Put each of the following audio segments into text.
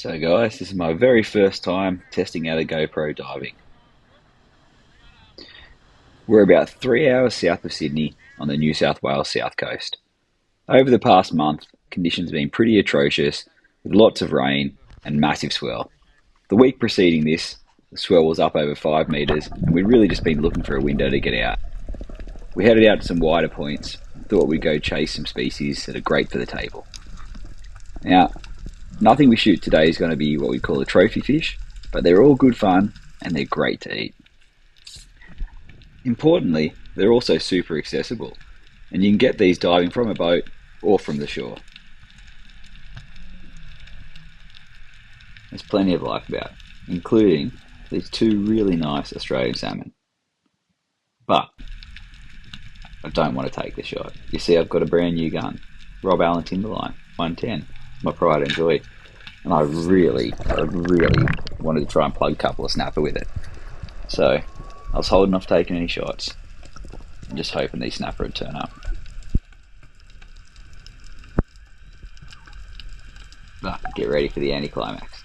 So guys, this is my very first time testing out a GoPro diving. We're about 3 hours south of Sydney on the New South Wales south coast. Over the past month, conditions have been pretty atrocious with lots of rain and massive swell. The week preceding this, the swell was up over 5 metres and we'd really just been looking for a window to get out. We headed out to some wider points and thought we'd go chase some species that are great for the table. Now, nothing we shoot today is going to be what we call a trophy fish, but they're all good fun and they're great to eat. Importantly, they're also super accessible, and you can get these diving from a boat or from the shore. There's plenty of life about, including these two really nice Australian salmon. But I don't want to take the shot. You see, I've got a brand new gun, Rob Allen Timberline 110, my pride and joy, and I really wanted to try and plug a couple of snapper with it. So I was holding off taking any shots and just hoping these snapper would turn up. But get ready for the anticlimax.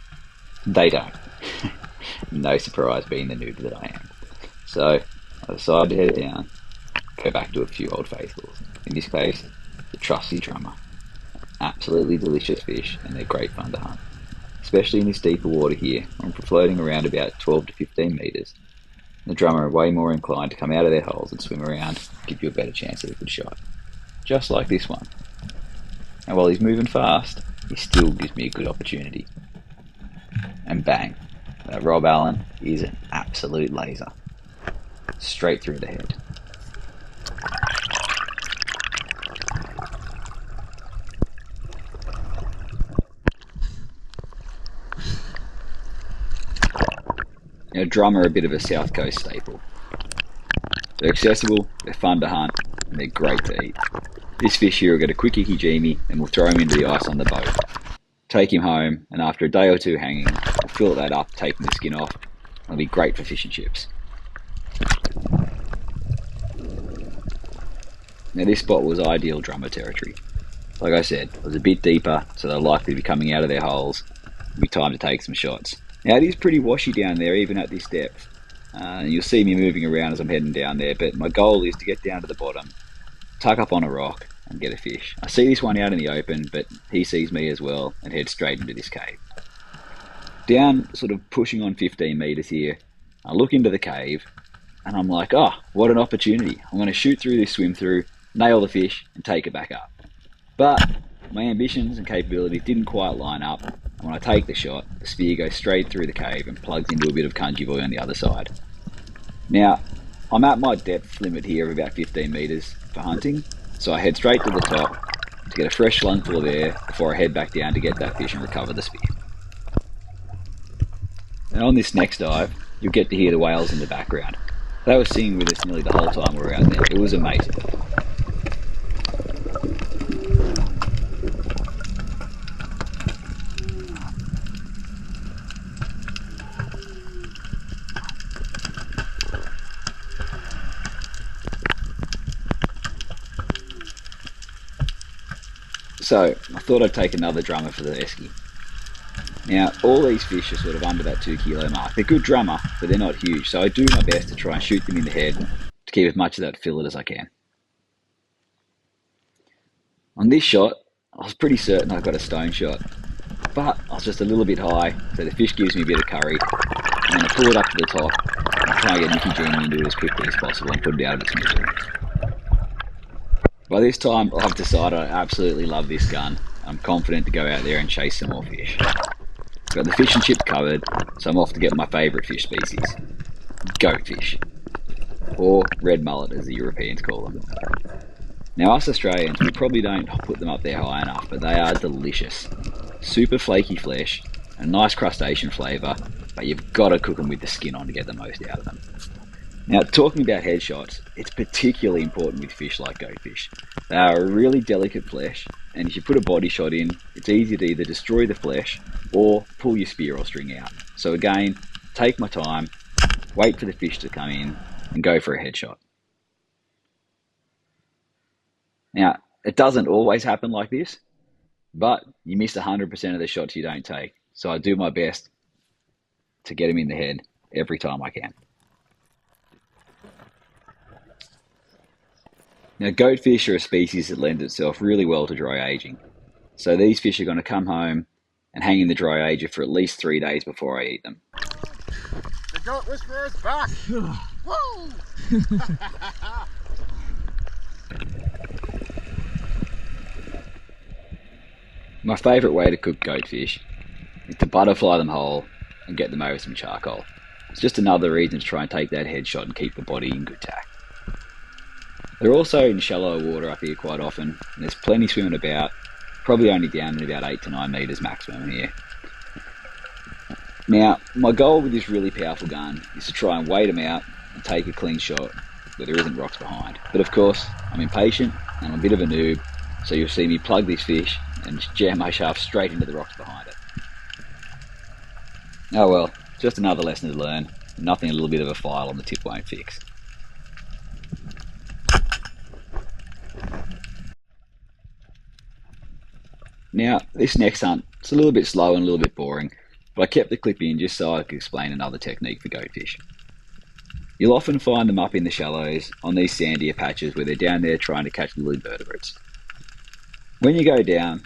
They don't. No surprise being the noob that I am. So I decided to head down, go back to a few old faithfuls. In this case, the trusty drummer. Absolutely delicious fish, and they're great fun to hunt. Especially in this deeper water here, when we're floating around about 12 to 15 metres. The drummer are way more inclined to come out of their holes and swim around, give you a better chance at a good shot. Just like this one. And while he's moving fast, he still gives me a good opportunity. And bang, that Rob Allen is an absolute laser. Straight through the head. Now, drum are a bit of a south coast staple. They're accessible, they're fun to hunt, and they're great to eat. This fish here will get a quick ikijimi and we'll throw him into the ice on the boat. Take him home, and after a day or two hanging, we'll fill that up, taking the skin off. It'll be great for fish and chips. Now, this spot was ideal drummer territory. Like I said, it was a bit deeper, so they're likely to be coming out of their holes. It'll be time to take some shots. Now, it is pretty washy down there, even at this depth. You'll see me moving around as I'm heading down there, but my goal is to get down to the bottom, tuck up on a rock, and get a fish. I see this one out in the open, but he sees me as well and heads straight into this cave. Down, sort of pushing on 15 metres here, I look into the cave, and I'm like, oh, what an opportunity. I'm going to shoot through this swim through, nail the fish, and take it back up. But my ambitions and capabilities didn't quite line up, and when I take the shot, the spear goes straight through the cave and plugs into a bit of kanji boy on the other side. Now, I'm at my depth limit here of about 15 metres for hunting, so I head straight to the top to get a fresh lungful of air before I head back down to get that fish and recover the spear. And on this next dive, you'll get to hear the whales in the background. They were singing with us nearly the whole time we were out there. It was amazing. So I thought I'd take another drummer for the esky. Now, all these fish are sort of under that 2 kilo mark. They're good drummer, but they're not huge, so I do my best to try and shoot them in the head to keep as much of that fillet as I can. On this shot, I was pretty certain I got a stone shot, but I was just a little bit high, so the fish gives me a bit of curry, and then I pull it up to the top and try and get Nicky Genie into it as quickly as possible and put it out of its misery. By this time, I've decided I absolutely love this gun. I'm confident to go out there and chase some more fish. Got the fish and chip covered, so I'm off to get my favourite fish species, goatfish, or red mullet as the Europeans call them. Now, us Australians, we probably don't put them up there high enough, but they are delicious. Super flaky flesh, a nice crustacean flavour, but you've got to cook them with the skin on to get the most out of them. Now, talking about headshots, it's particularly important with fish like goatfish. They are a really delicate flesh, and if you put a body shot in, it's easy to either destroy the flesh or pull your spear or string out. So again, take my time, wait for the fish to come in, and go for a headshot. Now, it doesn't always happen like this, but you miss 100% of the shots you don't take. So I do my best to get them in the head every time I can. Now, goatfish are a species that lends itself really well to dry aging. So these fish are going to come home and hang in the dry ager for at least 3 days before I eat them. The goat whisperer's back! Woo! My favourite way to cook goatfish is to butterfly them whole and get them over some charcoal. It's just another reason to try and take that headshot and keep the body in good tack. They're also in shallower water up here quite often, and there's plenty swimming about, probably only down in about 8 to 9 metres maximum here. Now, my goal with this really powerful gun is to try and wait them out and take a clean shot where there isn't rocks behind. But of course, I'm impatient and I'm a bit of a noob, so you'll see me plug this fish and jam my shaft straight into the rocks behind it. Oh well, just another lesson to learn. Nothing a little bit of a file on the tip won't fix. Now, this next hunt, it's a little bit slow and a little bit boring, but I kept the clip in just so I could explain another technique for goatfish. You'll often find them up in the shallows on these sandier patches where they're down there trying to catch little invertebrates. When you go down,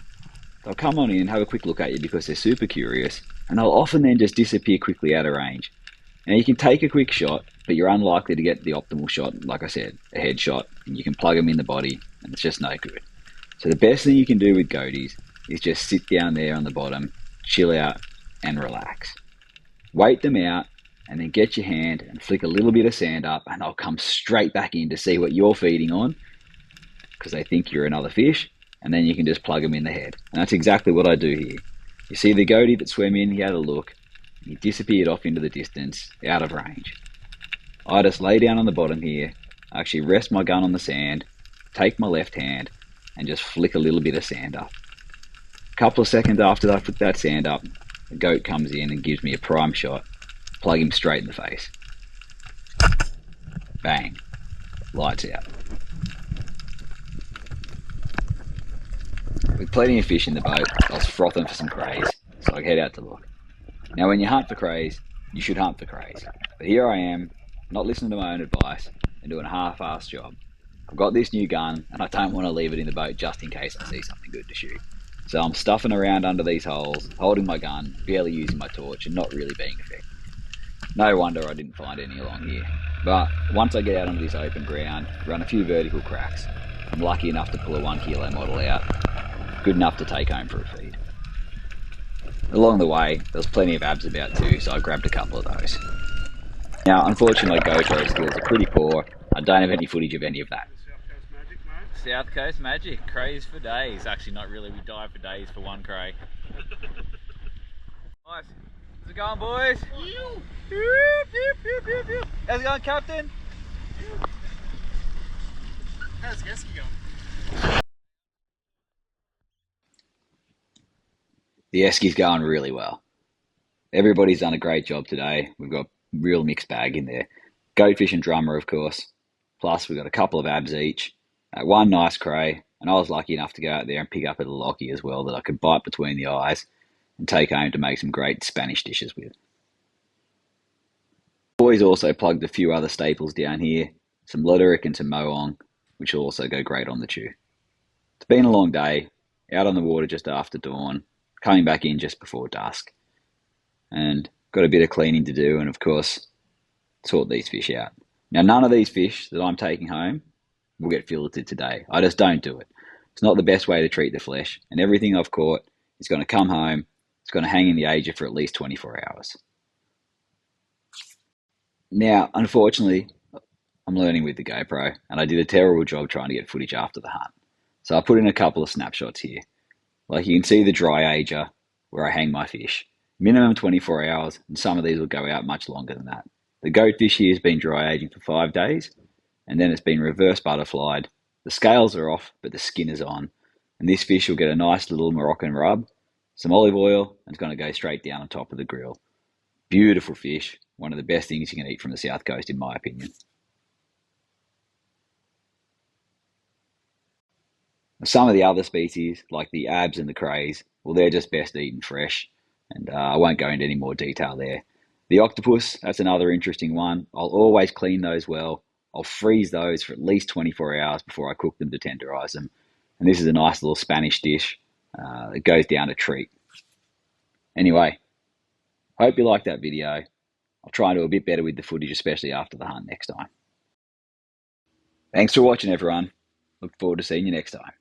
they'll come on in, have a quick look at you because they're super curious, and they'll often then just disappear quickly out of range. Now you can take a quick shot, but you're unlikely to get the optimal shot, like I said, a headshot, and you can plug them in the body, and it's just no good. So the best thing you can do with goaties is just sit down there on the bottom, chill out, and relax. Wait them out, and then get your hand and flick a little bit of sand up, and they'll come straight back in to see what you're feeding on, because they think you're another fish, and then you can just plug them in the head. And that's exactly what I do here. You see the goatie that swam in, he had a look, and he disappeared off into the distance, out of range. I just lay down on the bottom here, I actually rest my gun on the sand, take my left hand, and just flick a little bit of sand up. A couple of seconds after I flick that sand up, the goat comes in and gives me a prime shot, plug him straight in the face. Bang. Lights out. With plenty of fish in the boat, I was frothing for some crays, so I head out to look. Now when you hunt for crays, you should hunt for crays. But here I am, not listening to my own advice, and doing a half-assed job. I've got this new gun, and I don't want to leave it in the boat just in case I see something good to shoot. So I'm stuffing around under these holes, holding my gun, barely using my torch, and not really being effective. No wonder I didn't find any along here. But once I get out onto this open ground, run a few vertical cracks, I'm lucky enough to pull a 1 kilo model out. Good enough to take home for a feed. Along the way, there was plenty of abs about too, so I grabbed a couple of those. Now, unfortunately, my GoPro skills are pretty poor. I don't have any footage of any of that. South Coast magic, crays for days. Actually, not really. We dive for days for one cray. Nice. How's it going, boys? How's it going, Captain? How's Geski going? The Eski's going really well. Everybody's done a great job today. We've got a real mixed bag in there. Goatfish and drummer, of course. Plus, we've got a couple of abs each. One nice cray, and I was lucky enough to go out there and pick up a lockie as well that I could bite between the eyes and take home to make some great Spanish dishes with. Boys also plugged a few other staples down here, some Loderick and some Moong, which will also go great on the chew. It's been a long day, out on the water just after dawn, coming back in just before dusk, and got a bit of cleaning to do, and of course, sort these fish out. Now, none of these fish that I'm taking home will get filleted today. I just don't do it. It's not the best way to treat the flesh, and everything I've caught is going to come home, it's going to hang in the ager for at least 24 hours. Now, unfortunately, I'm learning with the GoPro, and I did a terrible job trying to get footage after the hunt. So I put in a couple of snapshots here. Like you can see the dry ager where I hang my fish. Minimum 24 hours, and some of these will go out much longer than that. The goatfish here has been dry aging for 5 days, and then it's been reverse butterflied. The scales are off, but the skin is on. And this fish will get a nice little Moroccan rub, some olive oil, and it's going to go straight down on top of the grill. Beautiful fish, one of the best things you can eat from the South Coast in my opinion. Some of the other species, like the abs and the crays, well, they're just best eaten fresh. And I won't go into any more detail there. The octopus, that's another interesting one. I'll always clean those well. I'll freeze those for at least 24 hours before I cook them to tenderize them. And this is a nice little Spanish dish. It goes down a treat. Anyway, hope you liked that video. I'll try and do a bit better with the footage, especially after the hunt next time. Thanks for watching, everyone. Look forward to seeing you next time.